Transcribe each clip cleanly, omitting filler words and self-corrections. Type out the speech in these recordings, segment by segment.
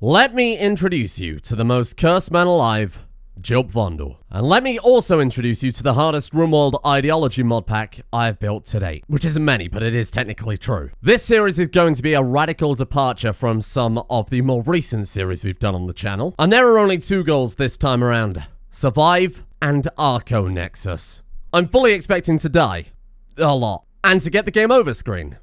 Let me introduce you to the most cursed man alive, Jilp Vondle. And let me also introduce you to the hardest Rimworld Ideoligion mod pack I have built to date. Which isn't many, but it is technically true. This series is going to be a radical departure from some of the more recent series we've done on the channel. And there are only two goals this time around: survive and Archonexus. I'm fully expecting to die. A lot. And to get the game over screen.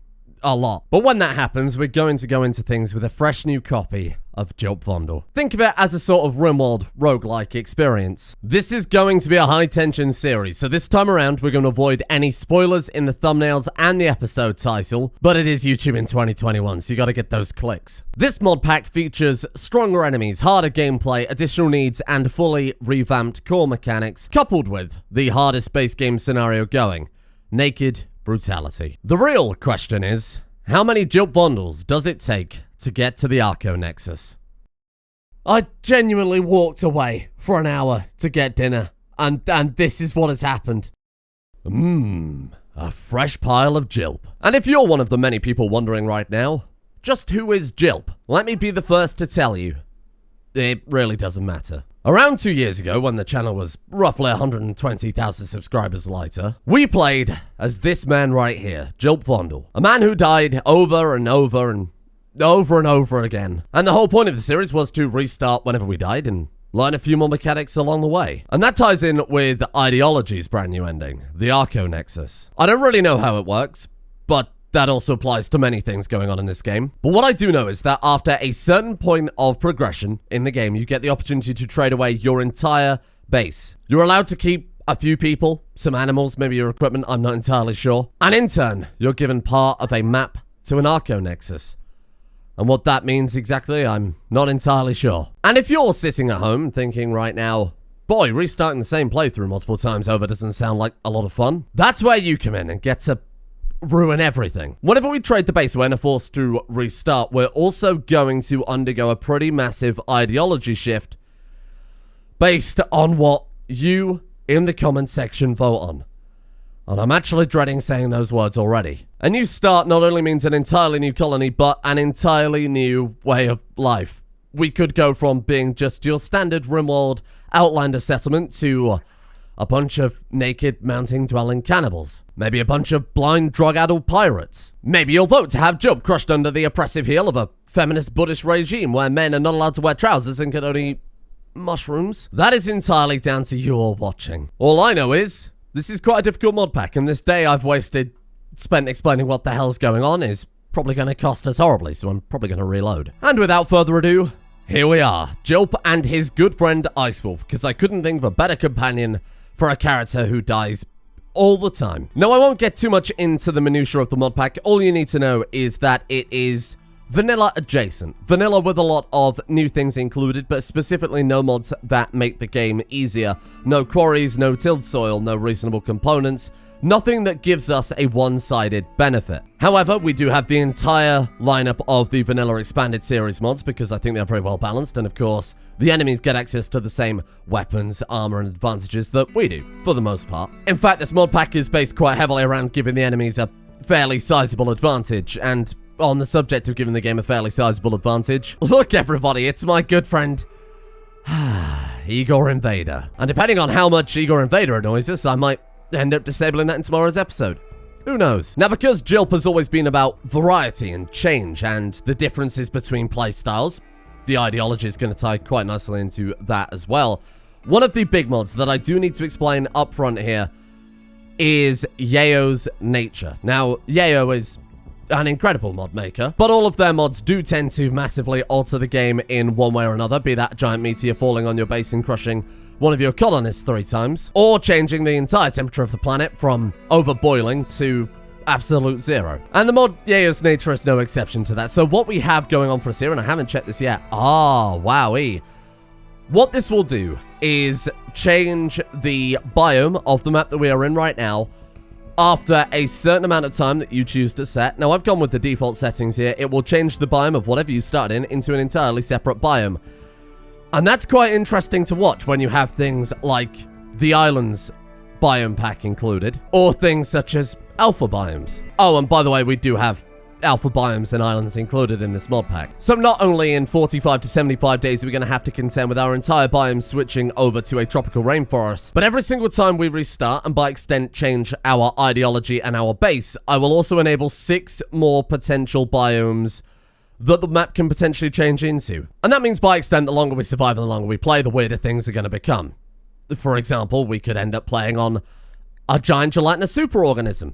A lot. But when that happens, we're going to go into things with a fresh new copy of Jilp Vondle. Think of it as a sort of Rimworld roguelike experience. This is going to be a high-tension series, so this time around, we're going to avoid any spoilers in the thumbnails and the episode title, but it is YouTube in 2021, so you gotta get those clicks. This mod pack features stronger enemies, harder gameplay, additional needs, and fully revamped core mechanics, coupled with the hardest base game scenario going: naked brutality. The real question is, how many Jilp Vondles does it take to get to the Archonexus? I genuinely walked away for an hour to get dinner, and this is what has happened. A fresh pile of Jilp. And if you're one of the many people wondering right now, just who is Jilp? Let me be the first to tell you. It really doesn't matter. Around 2 years ago, when the channel was roughly 120,000 subscribers lighter, we played as this man right here, Jilp Vondle. A man who died over and over and over again. And the whole point of the series was to restart whenever we died and learn a few more mechanics along the way. And that ties in with Ideologion's brand new ending, the Archonexus. I don't really know how it works, but that also applies to many things going on in this game. But what I do know is that after a certain point of progression in the game, you get the opportunity to trade away your entire base. You're allowed to keep a few people, some animals, maybe your equipment, I'm not entirely sure. And in turn, you're given part of a map to an Archonexus. And what that means exactly, I'm not entirely sure. And if you're sitting at home thinking right now, boy, restarting the same playthrough multiple times over doesn't sound like a lot of fun, that's where you come in and get to ruin everything. Whenever we trade the base away and are forced to restart, we're also going to undergo a pretty massive ideology shift based on what you in the comment section vote on. And I'm actually dreading saying those words already. A new start not only means an entirely new colony, but an entirely new way of life. We could go from being just your standard Rimworld Outlander settlement to a bunch of naked mountain-dwelling cannibals. Maybe a bunch of blind, drug-addled pirates. Maybe you'll vote to have Jilp crushed under the oppressive heel of a feminist Buddhist regime where men are not allowed to wear trousers and can only eat mushrooms. That is entirely down to you all watching. All I know is, this is quite a difficult mod pack, and this day I've spent explaining what the hell's going on is probably going to cost us horribly, so I'm probably going to reload. And without further ado, here we are. Jilp and his good friend Icewolf, because I couldn't think of a better companion for a character who dies all the time. Now, I won't get too much into the minutiae of the mod pack. All you need to know is that it is vanilla adjacent. Vanilla with a lot of new things included, but specifically no mods that make the game easier. No quarries, no tilled soil, no reasonable components. Nothing that gives us a one-sided benefit. However, we do have the entire lineup of the vanilla expanded series mods because I think they're very well balanced, and of course, the enemies get access to the same weapons, armor, and advantages that we do, for the most part. In fact, this mod pack is based quite heavily around giving the enemies a fairly sizable advantage, and on the subject of giving the game a fairly sizable advantage, look everybody, it's my good friend, Igor Invader. And depending on how much Igor Invader annoys us, I might end up disabling that in tomorrow's episode. Who knows? Now, because Jilp has always been about variety and change and the differences between playstyles, the ideology is going to tie quite nicely into that as well. One of the big mods that I do need to explain up front here is Yayo's nature. Now, Yayo is an incredible mod maker, but all of their mods do tend to massively alter the game in one way or another, be that giant meteor falling on your base and crushing one of your colonists 3 times, or changing the entire temperature of the planet from overboiling to absolute zero. And the mod Yayo's nature is no exception to that. So what we have going on for us here, and I haven't checked this yet, wowee. What this will do is change the biome of the map that we are in right now after a certain amount of time that you choose to set. Now, I've gone with the default settings here. It will change the biome of whatever you start in into an entirely separate biome. And that's quite interesting to watch when you have things like the islands biome pack included, or things such as alpha biomes. Oh, and by the way, we do have alpha biomes and islands included in this mod pack. So not only in 45 to 75 days are we going to have to contend with our entire biome switching over to a tropical rainforest, but every single time we restart and by extent change our ideology and our base, I will also enable 6 more potential biomes that the map can potentially change into. And that means by extent, the longer we survive and the longer we play, the weirder things are going to become. For example, we could end up playing on a giant gelatinous superorganism.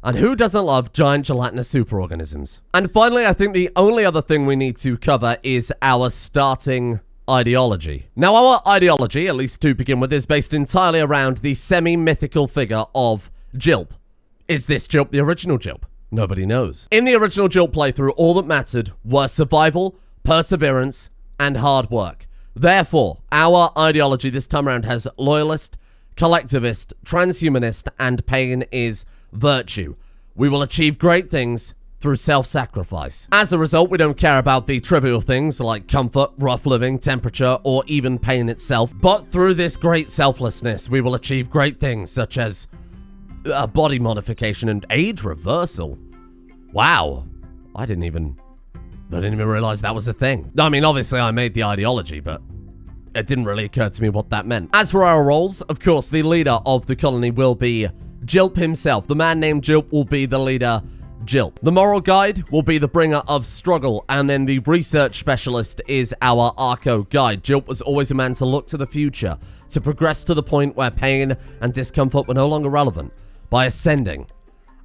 And who doesn't love giant gelatinous superorganisms? And finally, I think the only other thing we need to cover is our starting ideology. Now, our ideology, at least to begin with, is based entirely around the semi-mythical figure of Jilp. Is this Jilp the original Jilp? Nobody knows. In the original Jilp playthrough, all that mattered were survival, perseverance, and hard work. Therefore, our ideology this time around has loyalist, collectivist, transhumanist, and pain is virtue. We will achieve great things through self-sacrifice. As a result, we don't care about the trivial things like comfort, rough living, temperature, or even pain itself. But through this great selflessness, we will achieve great things such as body modification and age reversal. Wow. I didn't even realize that was a thing. I mean, obviously I made the ideology, but it didn't really occur to me what that meant. As for our roles, of course, the leader of the colony will be Jilp himself. The man named Jilp will be the leader, Jilp. The moral guide will be the bringer of struggle, and then the research specialist is our Arco guide. Jilp was always a man to look to the future, to progress to the point where pain and discomfort were no longer relevant, by ascending.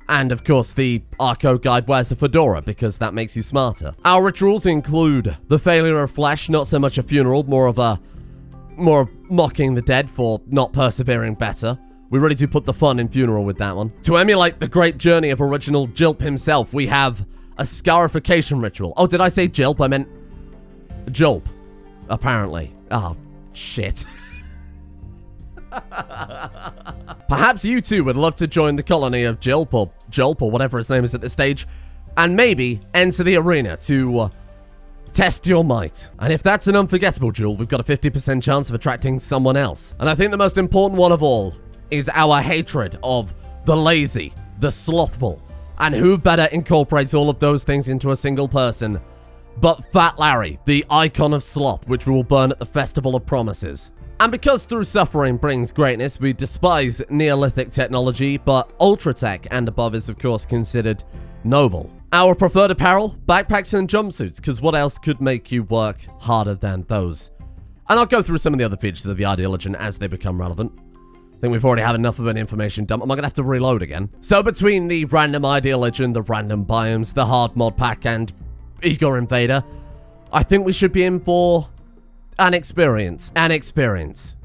And of course, the Arco guide wears a fedora because that makes you smarter. Our rituals include the failure of flesh, not so much a funeral, more of mocking the dead for not persevering better. We really do put the fun in funeral with that one. To emulate the great journey of original Jilp himself, we have a scarification ritual. Oh, did I say Jilp? I meant Jilp, apparently. Oh, shit. Perhaps you too would love to join the colony of Jilp or whatever his name is at this stage, and maybe enter the arena to test your might. And if that's an unforgettable duel, we've got a 50% chance of attracting someone else. And I think the most important one of all is our hatred of the lazy, the slothful, and who better incorporates all of those things into a single person but Fat Larry, the icon of sloth, which we will burn at the Festival of Promises. And because through suffering brings greatness, we despise Neolithic technology, but Ultratech and above is of course considered noble. Our preferred apparel, backpacks and jumpsuits, because what else could make you work harder than those? And I'll go through some of the other features of the Ideoligion as they become relevant. I think we've already had enough of an information dump. Am I going to have to reload again? So between the random Ideoligion, the random biomes, the hard mod pack, and Igor Invader, I think we should be in for an experience. An experience.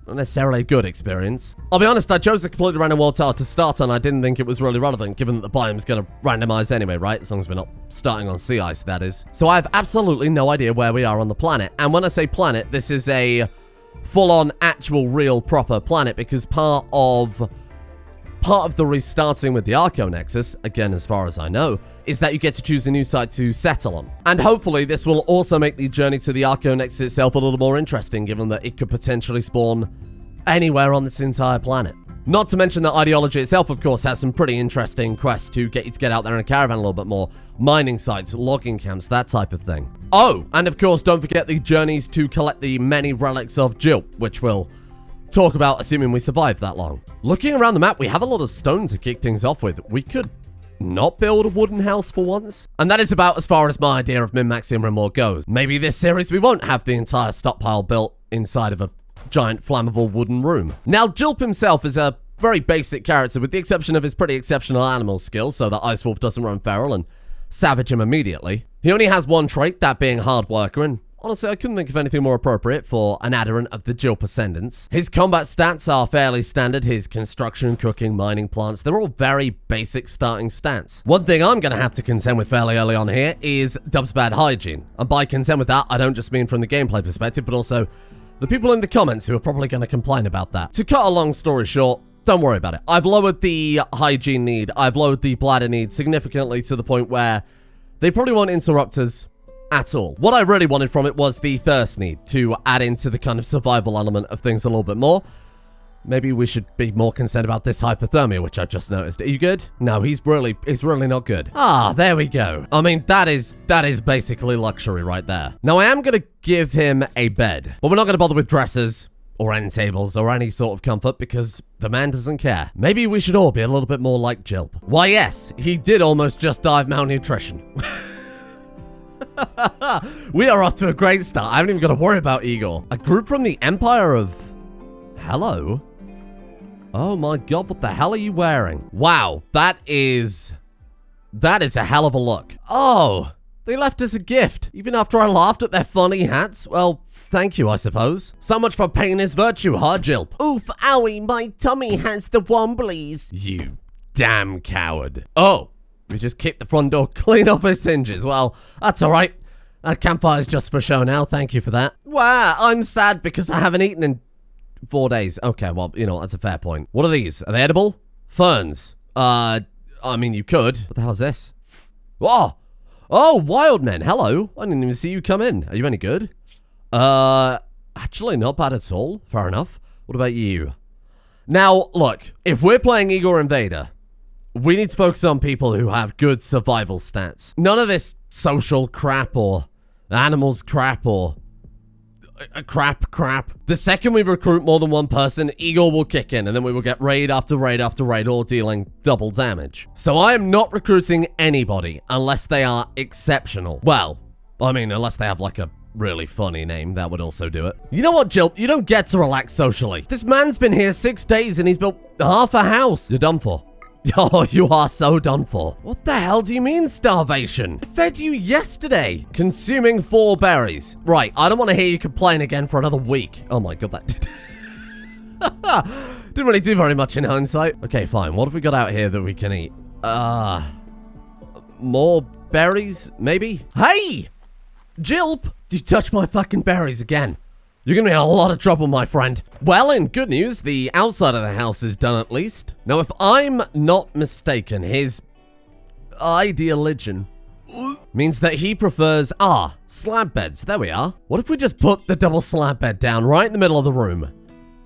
Not necessarily a good experience. I'll be honest, I chose a completely random world tile to start on. I didn't think it was really relevant, given that the biome's going to randomize anyway, right? As long as we're not starting on sea ice, that is. So I have absolutely no idea where we are on the planet. And when I say planet, this is a full-on, actual, real, proper planet, because part of the restarting with the Archonexus, again, as far as I know, is that you get to choose a new site to settle on. And hopefully this will also make the journey to the Archonexus itself a little more interesting, given that it could potentially spawn anywhere on this entire planet. Not to mention that Ideology itself, of course, has some pretty interesting quests to get you to get out there in a caravan a little bit more. Mining sites, logging camps, that type of thing. Oh, and of course, don't forget the journeys to collect the many relics of Jilp, which we'll talk about assuming we survive that long. Looking around the map, we have a lot of stone to kick things off with. We could not build a wooden house for once. And that is about as far as my idea of min-maxing Rimworld goes. Maybe this series we won't have the entire stockpile built inside of a giant flammable wooden room. Now, Jilp himself is a very basic character, with the exception of his pretty exceptional animal skills, so that Ice Wolf doesn't run feral and savage him immediately. He only has one trait, that being hard worker, and honestly, I couldn't think of anything more appropriate for an adherent of the Jilp ascendants. His combat stats are fairly standard. His construction, cooking, mining, plants, they're all very basic starting stats. One thing I'm going to have to contend with fairly early on here is Dub's bad hygiene. And by contend with that, I don't just mean from the gameplay perspective, but also the people in the comments who are probably going to complain about that. To cut a long story short, don't worry about it. I've lowered the hygiene need, I've lowered the bladder need significantly to the point where they probably won't interrupt us at all. What I really wanted from it was the thirst need to add into the kind of survival element of things a little bit more. Maybe we should be more concerned about this hypothermia, which I just noticed. Are you good? No, he's really not good. Ah, there we go. I mean, that is basically luxury right there. Now, I am going to give him a bed, but we're not going to bother with dressers or end tables or any sort of comfort because the man doesn't care. Maybe we should all be a little bit more like Jilp. Why, yes, he did almost just die of malnutrition. We are off to a great start. I haven't even got to worry about Igor. A group from the Empire of... Hello? Oh my god, what the hell are you wearing? Wow, that is a hell of a look. Oh, they left us a gift. Even after I laughed at their funny hats? Well, thank you, I suppose. So much for pain is virtue, huh, Jilp? Oof, owie, my tummy has the womblies. You damn coward. Oh, we just kicked the front door clean off its hinges. Well, that's all right. That campfire's just for show now. Thank you for that. Wow, I'm sad because I haven't eaten in 4 days. Okay, well, you know, that's a fair point. What are these? Are they edible? Ferns. I mean, you could. What the hell is this? Whoa! Oh, wild men. Hello. I didn't even see you come in. Are you any good? Actually, not bad at all. Fair enough. What about you? Now, look, if we're playing Igor Invader, we need to focus on people who have good survival stats. None of this social crap or animals crap or crap. The second we recruit more than one person, Igor will kick in, and then we will get raid after raid after raid, all dealing double damage. So I am not recruiting anybody unless they are exceptional. Well, I mean, unless they have like a really funny name, that would also do it. You know what, Jilp? You don't get to relax socially. This man's been here 6 days and he's built half a house. You're done for. Oh, you are so done for. What the hell do you mean, starvation? I fed you yesterday. Consuming 4 berries. Right, I don't want to hear you complain again for another week. Oh my god, that didn't really do very much in hindsight. Okay, fine. What have we got out here that we can eat? More berries, maybe? Hey! Jilp! You touch my fucking berries again. You're gonna be in a lot of trouble, my friend. Well, in good news, the outside of the house is done at least. Now, if I'm not mistaken, his Ideoligion means that he prefers, slab beds. There we are. What if we just put the double slab bed down right in the middle of the room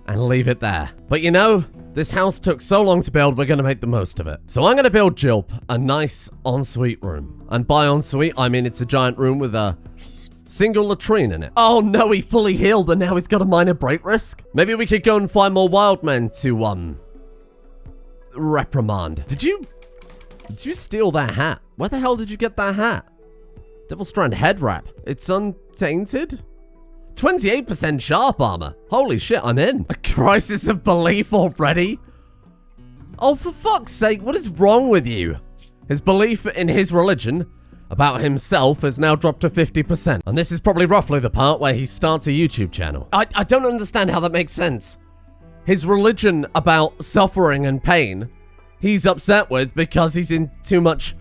and leave it there? But you know, this house took so long to build, we're gonna make the most of it. So I'm gonna build Jilp a nice ensuite room. And by ensuite, I mean it's a giant room with a single latrine in it. Oh no, he fully healed and now he's got a minor break risk. Maybe we could go and find more wild men to, reprimand. Did you steal that hat? Where the hell did you get that hat? Devil Strand head wrap. It's untainted? 28% sharp armor. Holy shit, I'm in. A crisis of belief already? Oh, for fuck's sake, what is wrong with you? His belief in his religion about himself has now dropped to 50%. And this is probably roughly the part where he starts a YouTube channel. I don't understand how that makes sense. His religion about suffering and pain, he's upset with because he's in too much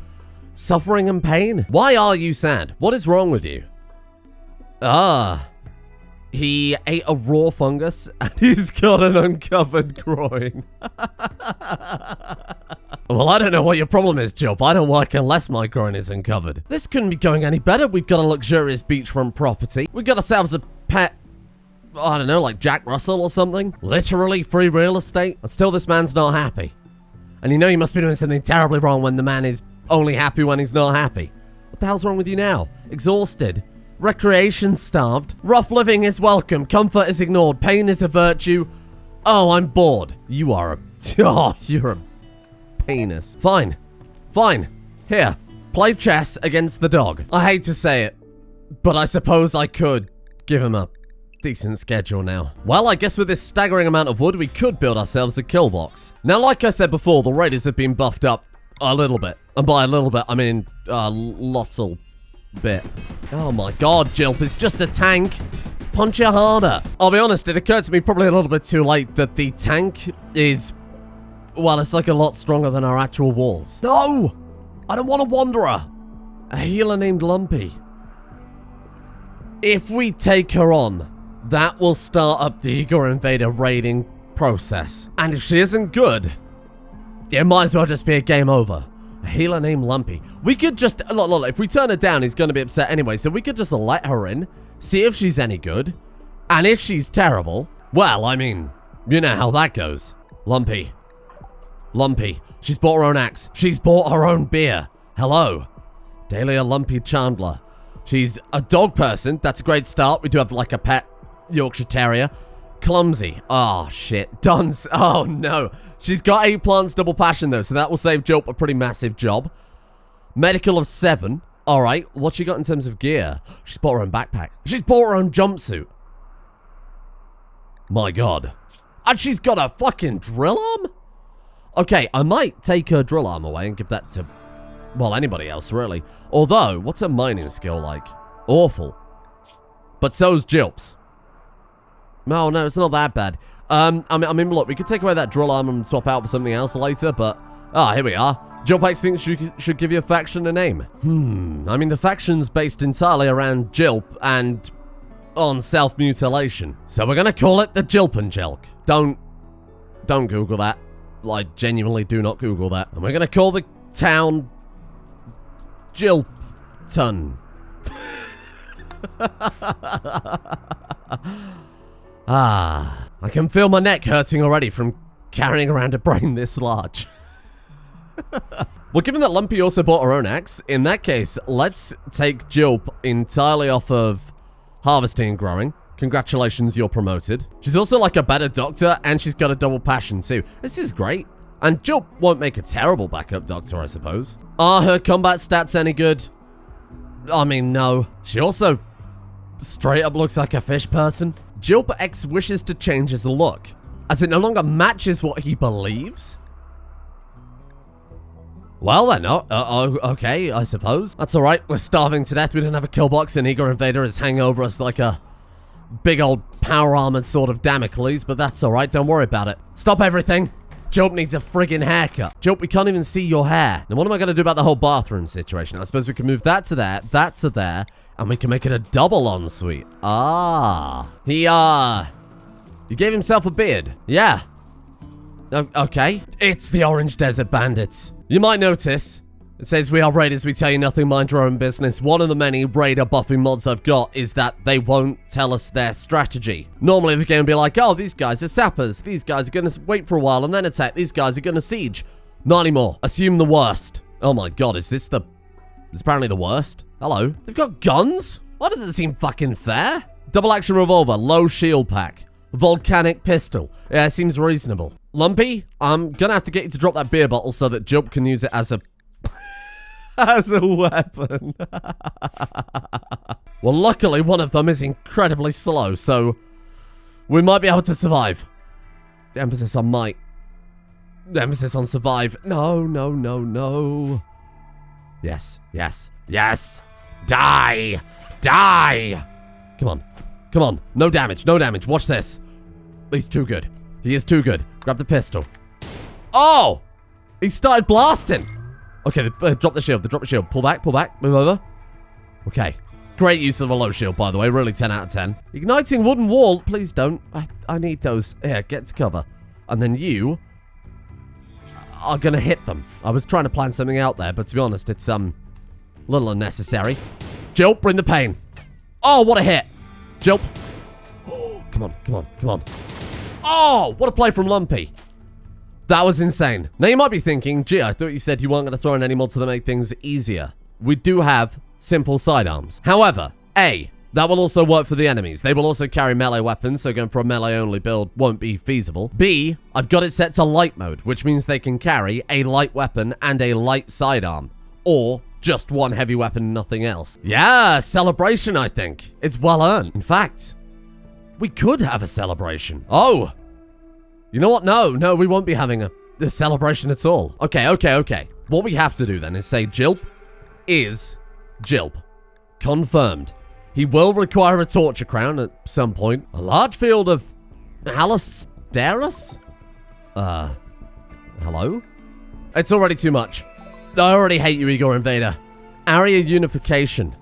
suffering and pain. Why are you sad? What is wrong with you? He ate a raw fungus and he's got an uncovered groin. Well, I don't know what your problem is, Jilp. I don't work unless my groin is uncovered. This couldn't be going any better. We've got a luxurious beachfront property. We've got ourselves a pet, I don't know, like Jack Russell or something. Literally free real estate. And still this man's not happy. And you know you must be doing something terribly wrong when the man is only happy when he's not happy. What the hell's wrong with you now? Exhausted. Recreation starved. Rough living is welcome. Comfort is ignored. Pain is a virtue. Oh, I'm bored. You are a... Oh, you're a penis. Fine. Here. Play chess against the dog. I hate to say it, but I suppose I could give him a decent schedule now. Well, I guess with this staggering amount of wood, we could build ourselves a kill box. Now, like I said before, the raiders have been buffed up a little bit. And by a little bit, I mean lots of bit. Oh my god, Jilp, it's just a tank. Punch it harder. I'll be honest, it occurred to me probably a little bit too late that the tank is, well, it's like a lot stronger than our actual walls. No! I don't want a wanderer. A healer named Lumpy. If we take her on, that will start up the Igor Invader raiding process. And if she isn't good, it might as well just be a game over. A healer named Lumpy. We could just... Look, if we turn her down, he's going to be upset anyway. So we could just let her in, see if she's any good. And if she's terrible, well, I mean, You know how that goes. Lumpy. Lumpy. She's bought her own axe. She's bought her own beer. Hello. Dahlia Lumpy Chandler. She's a dog person. That's a great start. We do have like a pet Yorkshire Terrier. Clumsy. Oh, shit. Dunce. Oh, no. She's got 8 plants double passion, though, so that will save Jilp a pretty massive job. Medical of 7. All right. What's she got in terms of gear? She's bought her own backpack. She's bought her own jumpsuit. My God. And she's got a fucking drill arm? Okay, I might take her drill arm away and give that to, well, anybody else, really. Although, what's her mining skill like? Awful. But so's Jilp's. No, it's not that bad. I mean, look, we could take away that drill arm and swap out for something else later, but... Ah, here we are. Jilp thinks you should give your faction a name. I mean, the faction's based entirely around Jilp and on self-mutilation. So we're gonna call it the Jilp. Don't Google that. Like, genuinely do not Google that. And we're gonna call the town Jilpton. I can feel my neck hurting already from carrying around a brain this large. Well, given that Lumpy also bought her own axe, in that case, let's take Jilp entirely off of harvesting and growing. Congratulations, you're promoted. She's also like a better doctor, and she's got a double passion too. This is great. And Jilp won't make a terrible backup doctor, I suppose. Are her combat stats any good? I mean, no. She also straight up looks like a fish person. Jilp X wishes to change his look, as it no longer matches what he believes. Well then, okay, I suppose. That's alright, we're starving to death, we don't have a kill box, and Igor Invader is hanging over us like a big old power-armored sword of Damocles, but that's alright, don't worry about it. Stop everything! Jilp needs a friggin' haircut. Jilp, we can't even see your hair. Now what am I gonna do about the whole bathroom situation? I suppose we can move that to there, and we can make it a double ensuite. He gave himself a beard. Yeah. Okay. It's the Orange Desert Bandits. You might notice, it says we are raiders, we tell you nothing, mind your own business. One of the many raider buffing mods I've got is that they won't tell us their strategy. Normally the game will be like, oh, these guys are sappers. These guys are going to wait for a while and then attack. These guys are going to siege. Not anymore. Assume the worst. Oh my God, is this apparently the worst? Hello. They've got guns? Why does it seem fucking fair? Double action revolver, low shield pack. Volcanic pistol. Yeah, it seems reasonable. Lumpy, I'm gonna have to get you to drop that beer bottle so that Jilp can use it as a... as a weapon. Well, luckily, one of them is incredibly slow, so... we might be able to survive. The emphasis on might. The emphasis on survive. No. Yes. Die! Come on. No damage. Watch this. He's too good. He is too good. Grab the pistol. Oh! He started blasting. Okay, drop the shield. Pull back. Move over. Okay. Great use of a low shield, by the way. Really 10 out of 10. Igniting wooden wall. Please don't. I need those. Here, get to cover. And then you are going to hit them. I was trying to plan something out there, but to be honest, it's a little unnecessary. Jilp, bring the pain. Oh, what a hit. Jilp. Oh, come on. Oh, what a play from Lumpy. That was insane. Now you might be thinking, gee, I thought you said you weren't going to throw in any mods to make things easier. We do have simple sidearms. However, A, that will also work for the enemies. They will also carry melee weapons, so going for a melee-only build won't be feasible. B, I've got it set to light mode, which means they can carry a light weapon and a light sidearm. Or just one heavy weapon, nothing else. Yeah, celebration, I think. It's well earned. In fact, we could have a celebration. Oh, you know what? No, we won't be having a celebration at all. Okay. What we have to do then is say Jilp is Jilp. Confirmed. He will require a torture crown at some point. A large field of Alistairus? Hello? It's already too much. I already hate you, Igor Invader. Area unification.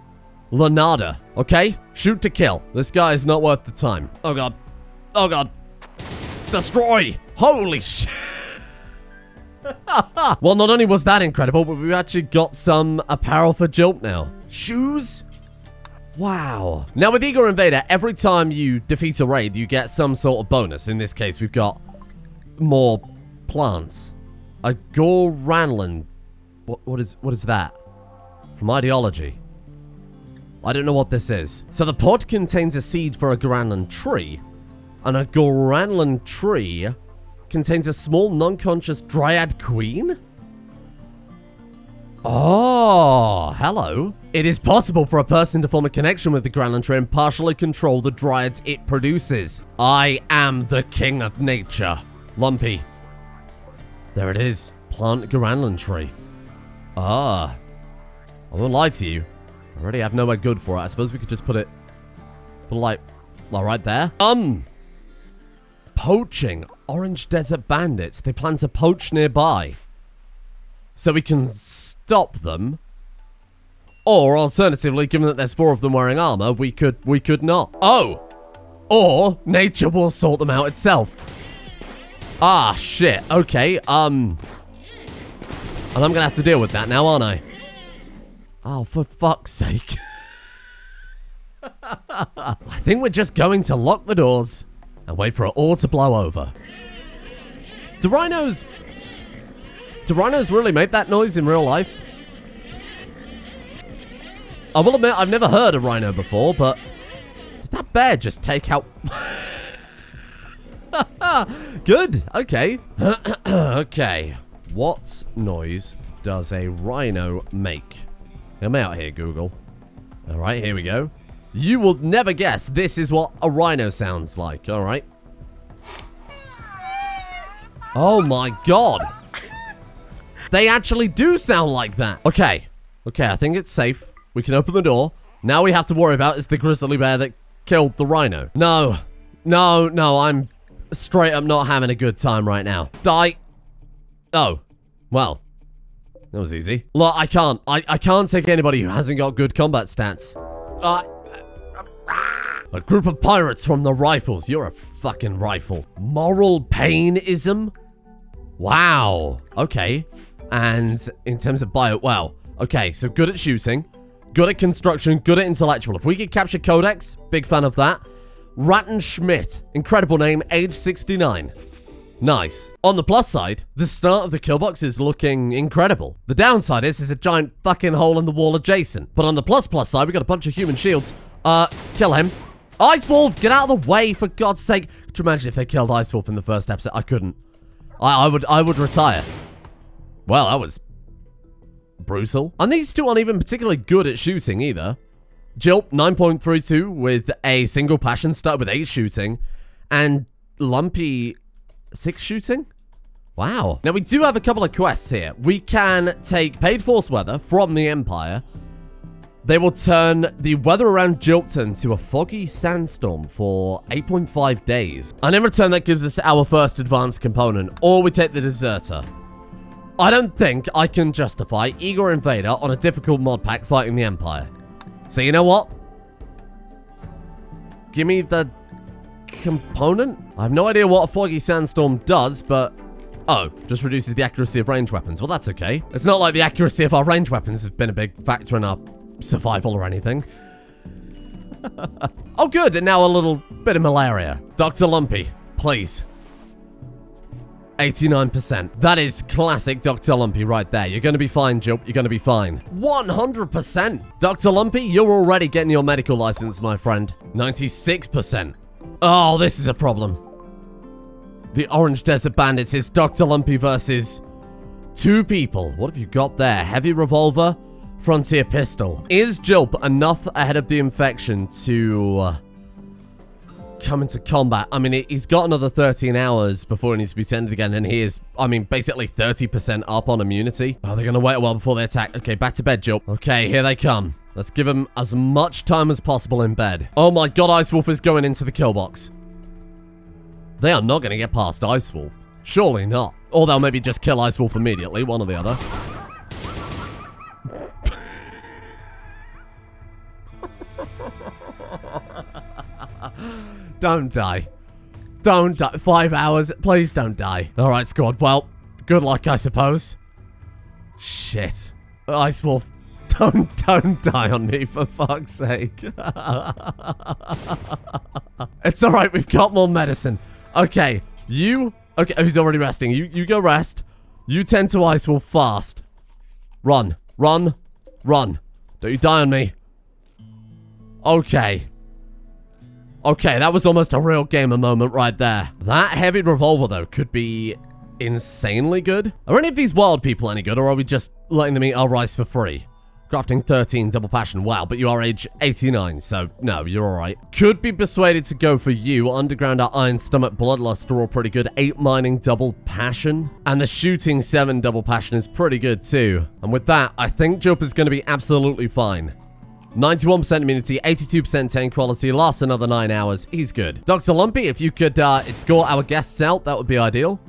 Lanada, okay? Shoot to kill. This guy is not worth the time. Oh god. Destroy! Holy shit! Well, not only was that incredible, but we've actually got some apparel for Jilp now. Shoes? Wow. Now with Igor Invader, every time you defeat a raid, you get some sort of bonus. In this case, we've got more plants. A Goranland. What is that? From Ideology. I don't know what this is. So the pod contains a seed for a Goranland tree. And a Goranland tree contains a small non-conscious dryad queen? Oh, hello. It is possible for a person to form a connection with the Goranland tree and partially control the dryads it produces. I am the king of nature. Lumpy. There it is. Plant Goranland tree. Ah. I won't lie to you. I already have nowhere good for it. I suppose we could just put it like right there. Poaching. Orange Desert Bandits. They plan to poach nearby. So we can stop them. Or alternatively, given that there's 4 of them wearing armor, we could not. Oh! Or nature will sort them out itself. Ah, shit. Okay, and I'm gonna have to deal with that now, aren't I? Oh, for fuck's sake. I think we're just going to lock the doors and wait for it all to blow over. Do rhinos really make that noise in real life? I will admit, I've never heard a rhino before, but did that bear just take out... Good, okay. Okay, what noise does a rhino make? Come out here, Google. Alright, here we go. You will never guess this is what a rhino sounds like, alright? Oh my god. They actually do sound like that. Okay, I think it's safe. We can open the door. Now we have to worry about is the grizzly bear that killed the rhino. No, I'm straight up not having a good time right now. Die. Oh, well. That was easy. Look, I can't take anybody who hasn't got good combat stats. A group of pirates from the rifles. You're a fucking rifle. Moral painism? Wow. Okay. And in terms of bio, wow. Okay, so good at shooting, good at construction, good at intellectual. If we could capture Codex, big fan of that. Rattenschmidt. Incredible name, age 69. Nice. On the plus side, the start of the kill box is looking incredible. The downside is there's a giant fucking hole in the wall adjacent. But on the plus side, we got a bunch of human shields. Kill him. Ice Wolf, get out of the way, for God's sake. Could you imagine if they killed Ice Wolf in the first episode? I couldn't. I would retire. Well, that was brutal. And these two aren't even particularly good at shooting either. Jilp, 9.32 with a single passion start with 8 shooting. And Lumpy, 6 shooting? Wow. Now, we do have a couple of quests here. We can take Paid Force Weather from the Empire. They will turn the weather around Jilpton to a foggy sandstorm for 8.5 days. And in return, that gives us our first advanced component. Or we take the Deserter. I don't think I can justify Igor Invader on a difficult mod pack fighting the Empire. So you know what? Give me the component? I have no idea what a foggy sandstorm does, but... Oh, just reduces the accuracy of range weapons. Well, that's okay. It's not like the accuracy of our range weapons has been a big factor in our survival or anything. Oh, good. And now a little bit of malaria. Dr. Lumpy, please. 89%. That is classic Dr. Lumpy right there. You're going to be fine, Jilp. You're going to be fine. 100%. Dr. Lumpy, you're already getting your medical license, my friend. 96%. Oh, this is a problem. The Orange Desert Bandits is Dr. Lumpy versus 2 people. What have you got there? Heavy revolver, frontier pistol. Is Jilp enough ahead of the infection to come into combat? I mean, he's got another 13 hours before he needs to be tended again, and he is, I mean, basically 30% up on immunity. Oh, they're going to wait a while before they attack. Okay, back to bed, Jilp. Okay, here they come. Let's give him as much time as possible in bed. Oh my god, Ice Wolf is going into the kill box. They are not going to get past Ice Wolf. Surely not. Or they'll maybe just kill Ice Wolf immediately, one or the other. Don't die. Don't die. 5 hours. Please don't die. Alright, squad. Well, good luck, I suppose. Shit. Ice Wolf. Don't die on me, for fuck's sake. It's alright, we've got more medicine. Okay, okay, he's already resting. You go rest. You tend to ice will fast. Run. Run. Run. Don't you die on me. Okay. Okay, that was almost a real gamer moment right there. That heavy revolver, though, could be insanely good. Are any of these wild people any good, or are we just letting them eat our rice for free? Crafting 13, double passion. Wow, but you are age 89, so no, you're alright. Could be persuaded to go for you. Underground, our iron stomach, bloodlust are all pretty good. 8 mining, double passion. And the shooting 7 double passion is pretty good too. And with that, I think Jilper's going to be absolutely fine. 91% immunity, 82% 10 quality, lasts another 9 hours. He's good. Dr. Lumpy, if you could escort our guests out, that would be ideal.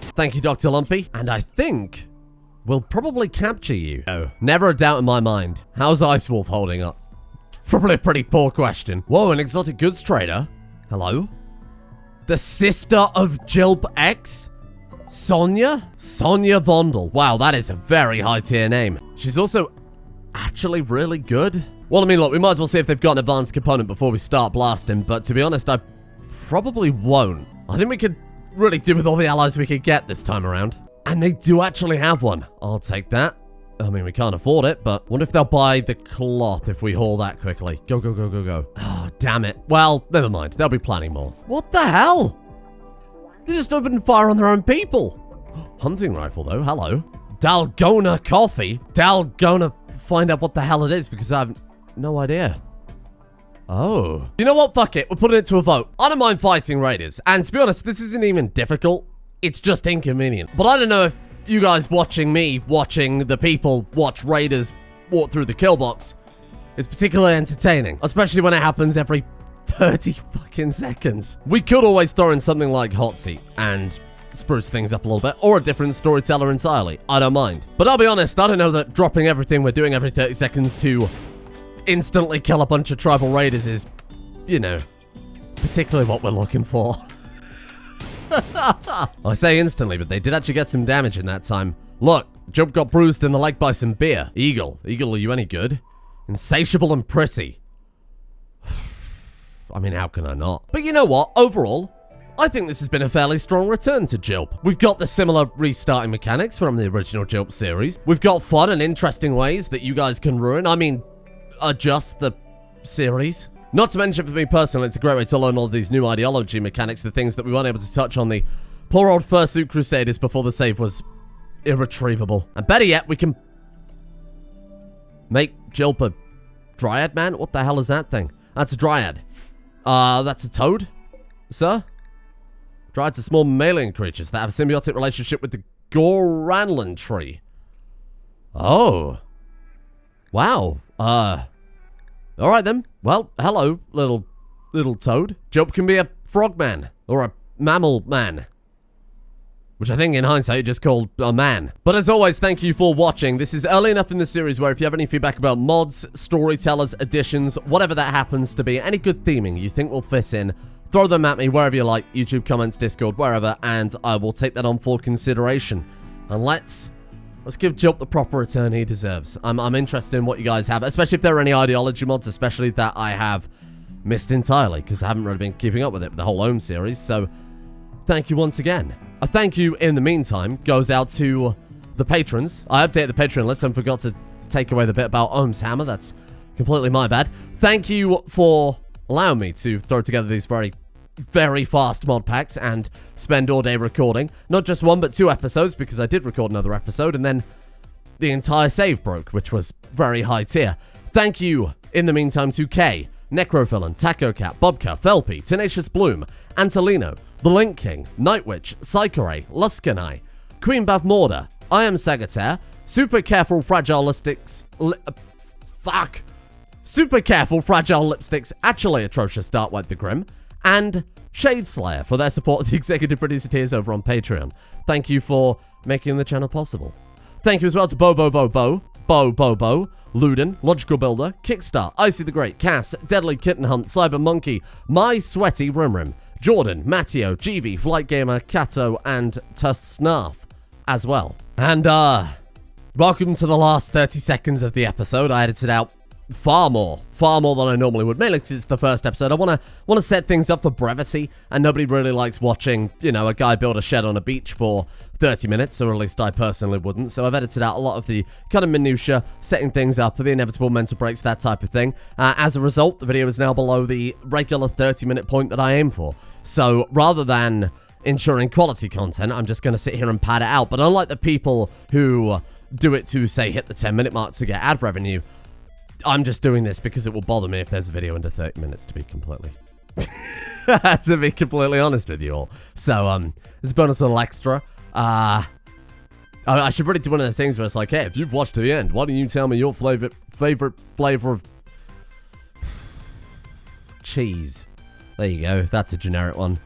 Thank you, Dr. Lumpy. And I think we'll probably capture you. Oh, never a doubt in my mind. How's Ice Wolf holding up? Probably a pretty poor question. Whoa, an exotic goods trader. Hello? The sister of Jilp X? Sonia? Sonia Vondle. Wow, that is a very high tier name. She's also actually really good. Well, I mean, look, we might as well see if they've got an advanced component before we start blasting, but to be honest, I probably won't. I think we could really do with all the allies we could get this time around. And they do actually have one. I'll take that. I mean, we can't afford it, but wonder if they'll buy the cloth if we haul that quickly. Go, go, go, go, go. Oh, damn it. Well, never mind. They'll be planning more. What the hell? They just opened fire on their own people. Hunting rifle, though. Hello. Dalgona coffee. Dalgona, find out what the hell it is, because I have no idea. Oh. You know what? Fuck it. We're putting it to a vote. I don't mind fighting raiders. And to be honest, this isn't even difficult. It's just inconvenient. But I don't know if you guys watching me, watching the people watch raiders walk through the kill box is particularly entertaining. Especially when it happens every 30 fucking seconds. We could always throw in something like Hot Seat and spruce things up a little bit. Or a different storyteller entirely. I don't mind. But I'll be honest, I don't know that dropping everything we're doing every 30 seconds to instantly kill a bunch of tribal raiders is, you know, particularly what we're looking for. I say instantly, but they did actually get some damage in that time. Look, Jilp got bruised in the leg by some beer. Eagle, are you any good? Insatiable and pretty. I mean, how can I not? But you know what? Overall, I think this has been a fairly strong return to Jilp. We've got the similar restarting mechanics from the original Jilp series. We've got fun and interesting ways that you guys can ruin. I mean, adjust the series. Not to mention, for me personally, it's a great way to learn all of these new ideology mechanics, the things that we weren't able to touch on the poor old Fursuit Crusaders before the save was irretrievable. And better yet, we can make Jilp a Dryad man? What the hell is that thing? That's a Dryad. That's a toad, sir? Dryads are small mammalian creatures that have a symbiotic relationship with the Goranlan tree. Oh. Wow. Alright then. Well, hello, little toad. Jilp can be a frogman, or a mammal man. Which I think in hindsight you just called a man. But as always, thank you for watching. This is early enough in the series where if you have any feedback about mods, storytellers, additions, whatever that happens to be, any good theming you think will fit in, throw them at me wherever you like, YouTube comments, Discord, wherever, and I will take that on for consideration. And let's give Jilp the proper return he deserves. I'm interested in what you guys have, especially if there are any ideology mods, especially that I have missed entirely, because I haven't really been keeping up with it with the whole Ohm series, so thank you once again. A thank you, in the meantime, goes out to the patrons. I updated the Patreon list and forgot to take away the bit about Ohm's hammer. That's completely my bad. Thank you for allowing me to throw together these very fast mod packs and spend all day recording. Not just 1, but 2 episodes, because I did record another episode, and then the entire save broke, which was very high tier. Thank you, in the meantime, to K, Necrovillain, Taco Cat, Bobka, Felpy, Tenacious Bloom, Antolino, The Link King, Nightwitch, Psychoray, Luskanai, Queen Bath Morda, I Am Sagittaire, Super Careful Fragile Lipsticks, Super Careful Fragile Lipsticks, Actually Atrocious Darkwipe the Grim, and Shade Slayer for their support of the executive producer tiers over on Patreon. Thank you for making the channel possible. Thank you as well to Bo, Luden, Logical Builder, Kickstart, Icy the Great, Cass, Deadly Kitten Hunt, Cyber Monkey, My Sweaty Rimrim, Jordan, Matteo, GV, Flight Gamer, Kato, and Tusnarf as well. And, Welcome to the last 30 seconds of the episode. I edited out far more than I normally would, mainly because it's the first episode. I want to set things up for brevity, and nobody really likes watching, you know, a guy build a shed on a beach for 30 minutes, or at least I personally wouldn't. So I've edited out a lot of the kind of minutia, setting things up for the inevitable mental breaks, that type of thing. As a result, the video is now below the regular 30-minute point that I aim for. So rather than ensuring quality content, I'm just going to sit here and pad it out. But unlike the people who do it to, say, hit the 10-minute mark to get ad revenue, I'm just doing this because it will bother me if there's a video under 30 minutes, to be completely honest with you all. So, this bonus little extra. I should really do one of the things where it's like, hey, if you've watched to the end, why don't you tell me your favorite flavor of cheese? There you go. That's a generic one.